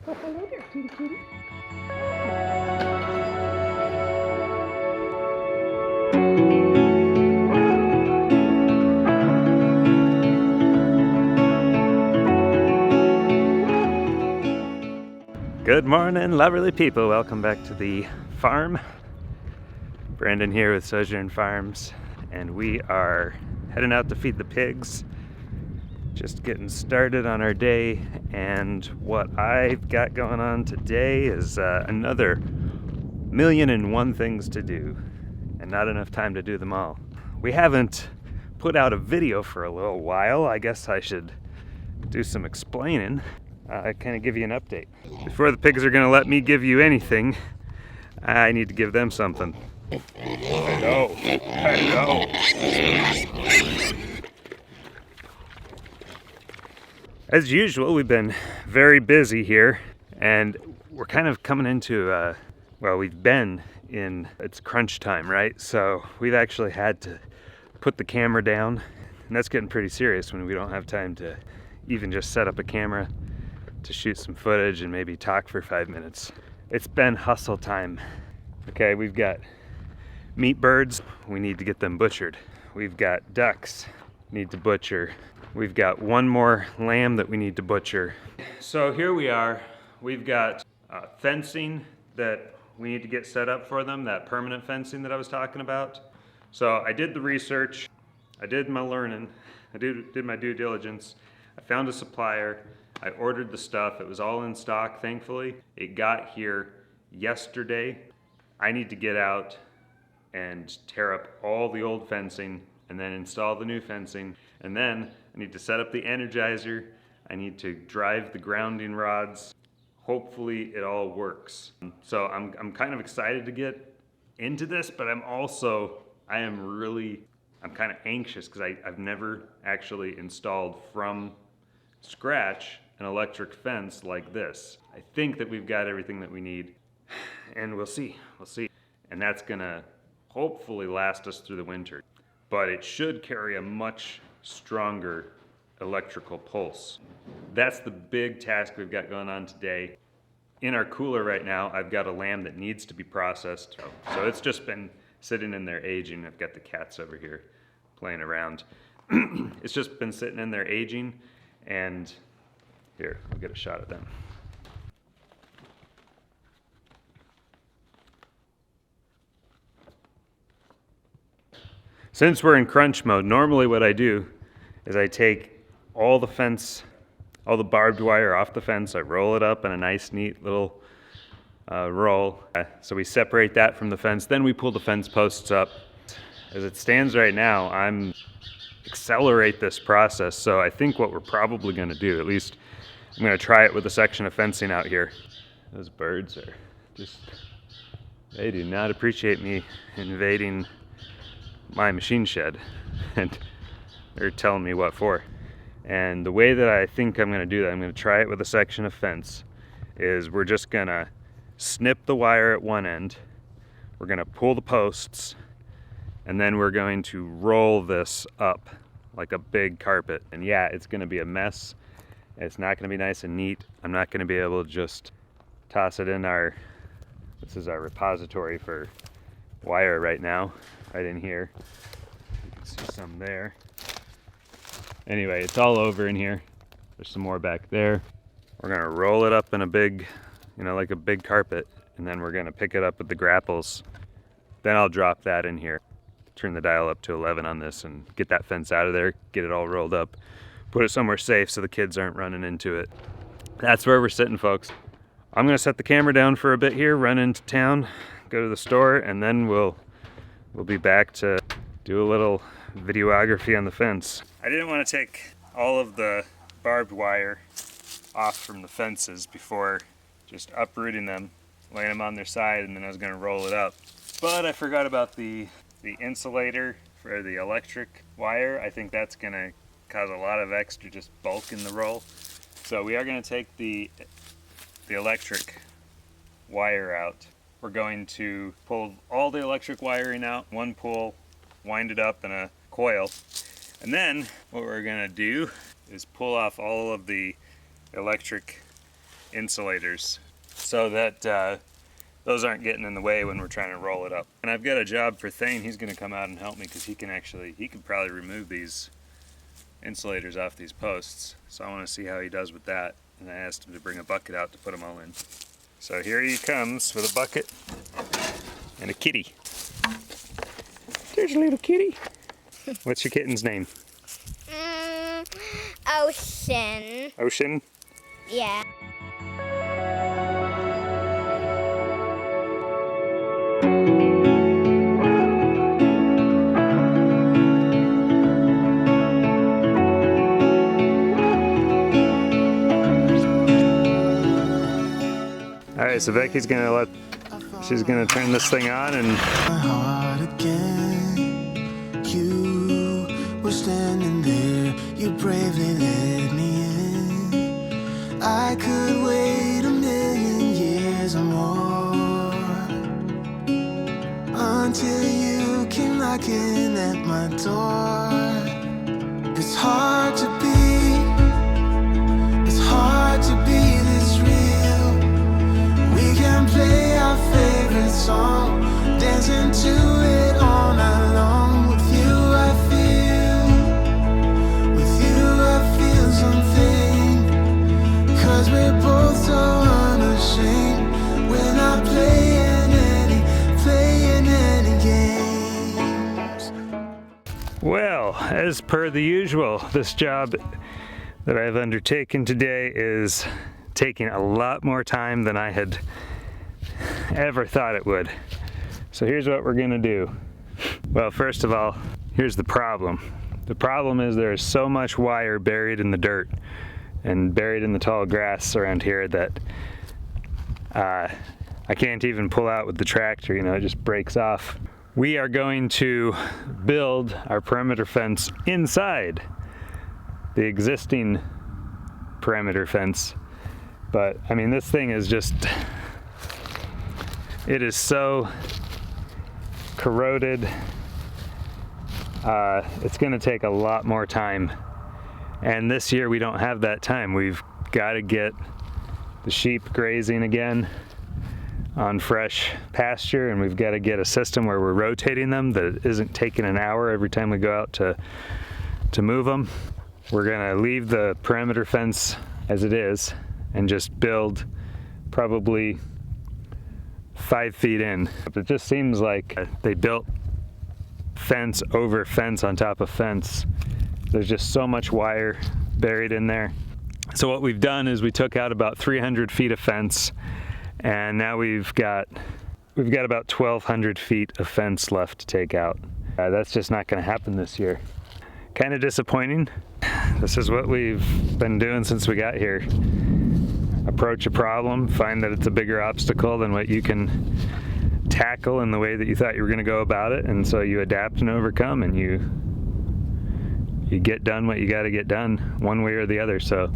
Oh, hello there, kitty kitty. Good morning, lovely people. Welcome back to the farm. Brandon here with Sojourn Farms, and we are heading out to feed the pigs. Just getting started on our day, and what I've got going on today is another 1,000,001 things to do, and not enough time to do them all. We haven't put out a video for a little while. I guess I should do some explaining. Kind of give you an update. Before the pigs are going to let me give you anything, I need to give them something. Hello. Hello. As usual, we've been very busy here, and we're kind of coming into, we've been in, it's crunch time, right? So we've actually had to put the camera down, and that's getting pretty serious when we don't have time to even just set up a camera to shoot some footage and maybe talk for 5 minutes. It's been hustle time. Okay, we've got meat birds, we need to get them butchered. We've got ducks, need to butcher. We've got one more lamb that we need to butcher. So here we are. We've got fencing that we need to get set up for them, that permanent fencing that I was talking about. So I did the research, I did my learning, I did my due diligence. I found a supplier, I ordered the stuff, it was all in stock, thankfully. It got here yesterday. I need to get out and tear up all the old fencing and then install the new fencing. And then I need to set up the energizer. I need to drive the grounding rods. Hopefully it all works. So I'm kind of excited to get into this, but I'm kind of anxious because I've never actually installed from scratch an electric fence like this. I think that we've got everything that we need, and we'll see. And that's gonna hopefully last us through the winter. But it should carry a much stronger electrical pulse. That's the big task we've got going on today. In our cooler right now, I've got a lamb that needs to be processed. So it's just been sitting in there aging. I've got the cats over here playing around. It's just been sitting in there aging, and here, we'll get a shot at them. Since we're in crunch mode, normally what I do is I take all the barbed wire off the fence, I roll it up in a nice neat little roll. So we separate that from the fence, then we pull the fence posts up. As it stands right now, I'm accelerate this process, so I think what we're probably gonna do, at least I'm gonna try it with a section of fencing out here. Those birds are just, they do not appreciate me invading my machine shed, and they're telling me what for. And the way that I think I'm gonna do that, I'm gonna try it with a section of fence, is we're just gonna snip the wire at one end, we're gonna pull the posts, and then we're going to roll this up like a big carpet. And yeah, it's gonna be a mess. It's not gonna be nice and neat. I'm not gonna be able to just toss it in this is our repository for wire right now, right in here. You can see some there. Anyway, it's all over in here. There's some more back there. We're gonna roll it up in a big, like a big carpet, and then we're gonna pick it up with the grapples. Then I'll drop that in here. Turn the dial up to 11 on this and get that fence out of there, get it all rolled up, put it somewhere safe so the kids aren't running into it. That's where we're sitting, folks. I'm gonna set the camera down for a bit here, run into town, go to the store, and then we'll be back to do a little videography on the fence. I didn't want to take all of the barbed wire off from the fences before just uprooting them, laying them on their side, and then I was gonna roll it up. But I forgot about the insulator for the electric wire. I think that's gonna cause a lot of extra just bulk in the roll. So we are gonna take the electric wire out. We're going to pull all the electric wiring out, one pull, wind it up in a coil. And then what we're gonna do is pull off all of the electric insulators so that those aren't getting in the way when we're trying to roll it up. And I've got a job for Thane. He's going to come out and help me because he can probably remove these insulators off these posts. So I want to see how he does with that. And I asked him to bring a bucket out to put them all in. So here he comes with a bucket and a kitty. There's a little kitty. What's your kitten's name? Ocean. Ocean? Yeah. All right, so Becky's she's gonna turn this thing on and. My heart again. You were standing there, you bravely let me in. I could wait a million years or more until you came knocking at my door. It's hard to be this real. We can play our favorite song, dancing to it all night long. With you I feel something, 'cause we're both so unashamed. We're not playing any games. Well, as per the usual, this job that I've undertaken today is taking a lot more time than I had ever thought it would. So here's what we're gonna do. Well, first of all, here's the problem. The problem is there's so much wire buried in the dirt and buried in the tall grass around here that I can't even pull out with the tractor, it just breaks off. We are going to build our perimeter fence inside the existing perimeter fence. But I mean, this thing is it is so corroded. It's gonna take a lot more time. And this year we don't have that time. We've gotta get the sheep grazing again on fresh pasture, and we've gotta get a system where we're rotating them that isn't taking an hour every time we go out to move them. We're gonna leave the perimeter fence as it is and just build probably 5 feet in. It just seems like they built fence over fence on top of fence. There's just so much wire buried in there. So what we've done is we took out about 300 feet of fence, and now we've got about 1,200 feet of fence left to take out. That's just not gonna happen this year. Kind of disappointing. This is what we've been doing since we got here. Approach a problem, find that it's a bigger obstacle than what you can tackle in the way that you thought you were going to go about it, and so you adapt and overcome, and you get done what you got to get done one way or the other. So